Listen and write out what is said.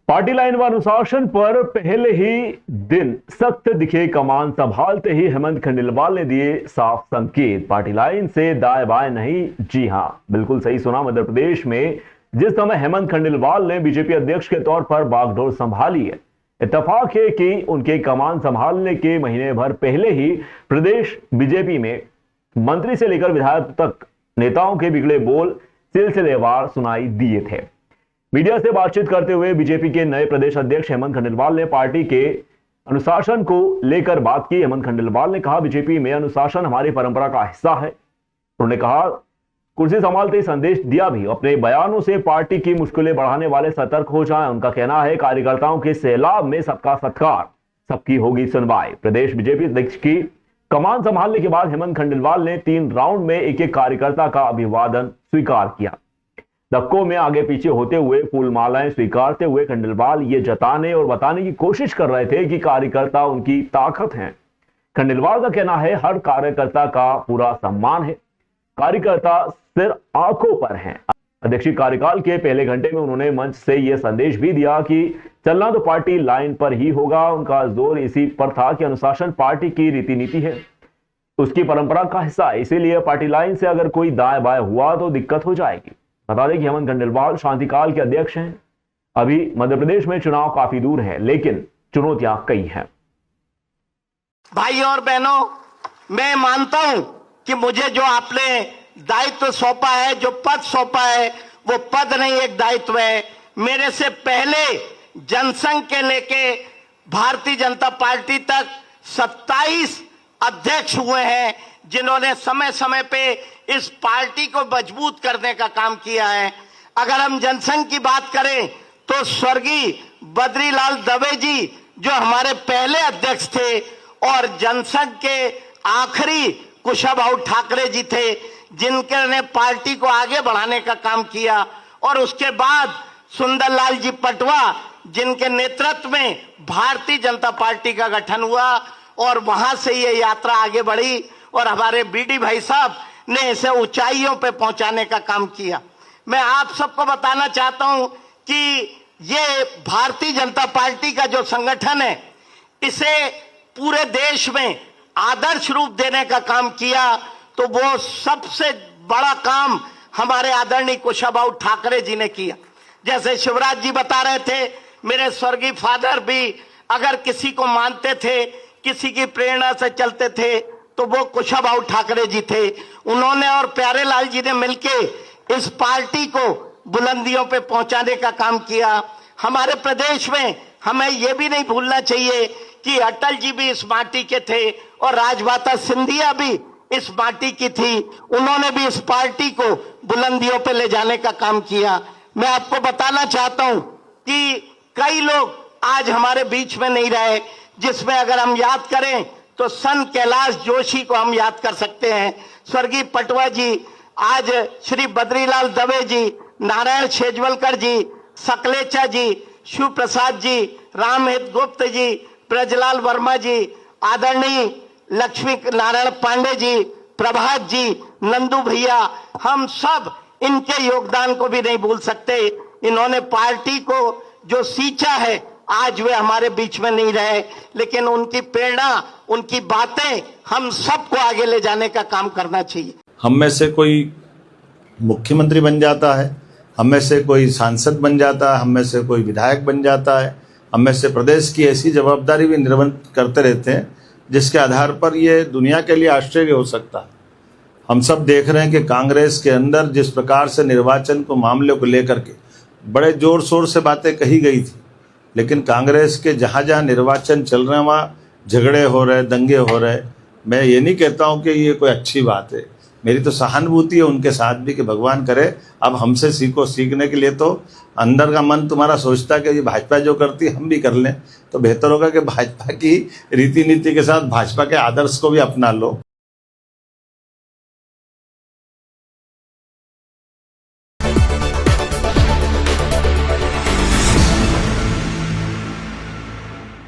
Party line व अनुशासन पर पहले ही दिन सख्त दिखे कमान संभालते ही हेमंत खंडेलवाल ने दिए साफ संकेत। पार्टी लाइन से दाएं बाएं नहीं, जी हां, बिल्कुल सही सुना। मध्य प्रदेश में जिस समय हेमंत खंडेलवाल ने बीजेपी अध्यक्ष के तौर पर बागडोर संभाली है, इत्तेफाक है कि उनके कमान संभालने के महीने भर पहले ही प्रदेश बीजेपी में मंत्री से लेकर विधायक तक नेताओं के बिगड़े बोल सिलसिलेवार सुनाई दिए थे। मीडिया से बातचीत करते हुए बीजेपी के नए प्रदेश अध्यक्ष हेमंत खंडेलवाल ने पार्टी के अनुशासन को लेकर बात की। हेमंत खंडेलवाल ने कहा, बीजेपी में अनुशासन हमारी परंपरा का हिस्सा है। उन्होंने कहा, कुर्सी संभालते ही संदेश दिया भी, अपने बयानों से पार्टी की मुश्किलें बढ़ाने वाले सतर्क हो जाएं। उनका कहना है, कार्यकर्ताओं के सैलाब में सबका सत्कार, सबकी होगी सुनवाई। प्रदेश बीजेपी अध्यक्ष की कमान संभालने के बाद हेमंत खंडेलवाल ने 3 राउंड में एक कार्यकर्ता का अभिवादन स्वीकार किया। धक्कों में आगे पीछे होते हुए फूल मालाएं स्वीकारते हुए खंडेलवाल ये जताने और बताने की कोशिश कर रहे थे कि कार्यकर्ता उनकी ताकत हैं। खंडेलवाल का कहना है, हर कार्यकर्ता का पूरा सम्मान है, कार्यकर्ता सिर्फ आंखों पर हैं। अध्यक्षीय कार्यकाल के पहले घंटे में उन्होंने मंच से यह संदेश भी दिया कि चलना तो पार्टी लाइन पर ही होगा। उनका जोर इसी पर था कि अनुशासन पार्टी की रीति नीति है, उसकी परंपरा का हिस्सा है, इसीलिए पार्टी लाइन से अगर कोई दाएं बाएं हुआ तो दिक्कत हो जाएगी। बता दें कि हेमंत खंडेलवाल शांतिकाल के अध्यक्ष हैं। अभी मध्य प्रदेश में चुनाव काफी दूर है, लेकिन चुनौतियां कई हैं। भाई और बहनों, मैं मानता हूं कि मुझे जो आपने दायित्व सौंपा है, जो पद सौंपा है, वो पद नहीं एक दायित्व है। मेरे से पहले जनसंघ के लेके भारतीय जनता पार्टी तक 27 अध्यक्ष हुए हैं, जिन्होंने समय समय पे इस पार्टी को मजबूत करने का काम किया है। अगर हम जनसंघ की बात करें तो स्वर्गीय बद्रीलाल दवे जी जो हमारे पहले अध्यक्ष थे, और जनसंघ के आखिरी कुशाभाऊ ठाकरे जी थे, जिनके पार्टी को आगे बढ़ाने का काम किया। और उसके बाद सुंदरलाल जी पटवा, जिनके नेतृत्व में भारतीय जनता पार्टी का गठन हुआ, और वहां से ये यात्रा आगे बढ़ी और हमारे बीडी भाई साहब ने इसे ऊंचाइयों पे पहुंचाने का काम किया। मैं आप सबको बताना चाहता हूं कि ये भारतीय जनता पार्टी का जो संगठन है, इसे पूरे देश में आदर्श रूप देने का काम किया, तो वो सबसे बड़ा काम हमारे आदरणीय कुशाभाऊ ठाकरे जी ने किया। जैसे शिवराज जी बता रहे थे, मेरे स्वर्गीय फादर भी अगर किसी को मानते थे, किसी की प्रेरणा से चलते थे, तो वो कुशाभाऊ ठाकरे जी थे। उन्होंने और प्यारेलाल जी ने मिलके इस पार्टी को बुलंदियों पे पहुंचाने का काम किया। हमारे प्रदेश में हमें यह भी नहीं भूलना चाहिए कि अटल जी भी इस माटी के थे और राजमाता सिंधिया भी इस माटी की थी। उन्होंने भी इस पार्टी को बुलंदियों पे ले जाने का काम किया। मैं आपको बताना चाहता हूं कि कई लोग आज हमारे बीच में नहीं रहे, जिसमें अगर हम याद करें तो संत कैलाश जोशी को हम याद कर सकते हैं, स्वर्गीय पटवा जी, आज श्री बद्रीलाल दवे जी, नारायण शेजवलकर जी, सकलेचा जी, शिव प्रसाद जी, रामहित गुप्त जी, ब्रजलाल वर्मा जी, आदरणीय लक्ष्मी नारायण पांडे जी, प्रभात जी, नंदू भैया, हम सब इनके योगदान को भी नहीं भूल सकते। इन्होंने पार्टी को जो सींचा है, आज वे हमारे बीच में नहीं रहे, लेकिन उनकी प्रेरणा, उनकी बातें हम सबको आगे ले जाने का काम करना चाहिए। हम में से कोई मुख्यमंत्री बन जाता है, हम में से कोई सांसद बन जाता है, हम में से कोई विधायक बन जाता है, हम में से प्रदेश की ऐसी जवाबदारी भी निर्वहन करते रहते हैं जिसके आधार पर ये दुनिया के लिए आश्चर्य हो सकता है। हम सब देख रहे हैं कि कांग्रेस के अंदर जिस प्रकार से निर्वाचन को मामले को लेकर के बड़े जोर शोर से बातें कही गई थी, लेकिन कांग्रेस के जहाँ जहाँ निर्वाचन चल रहे हैं वहाँ झगड़े हो रहे, दंगे हो रहे। मैं ये नहीं कहता हूँ कि ये कोई अच्छी बात है, मेरी तो सहानुभूति है उनके साथ भी कि भगवान करे अब हमसे सीखो। सीखने के लिए तो अंदर का मन तुम्हारा सोचता है कि ये भाजपा जो करती है हम भी कर लें, तो बेहतर होगा कि भाजपा की रीति नीति के साथ भाजपा के आदर्श को भी अपना लो।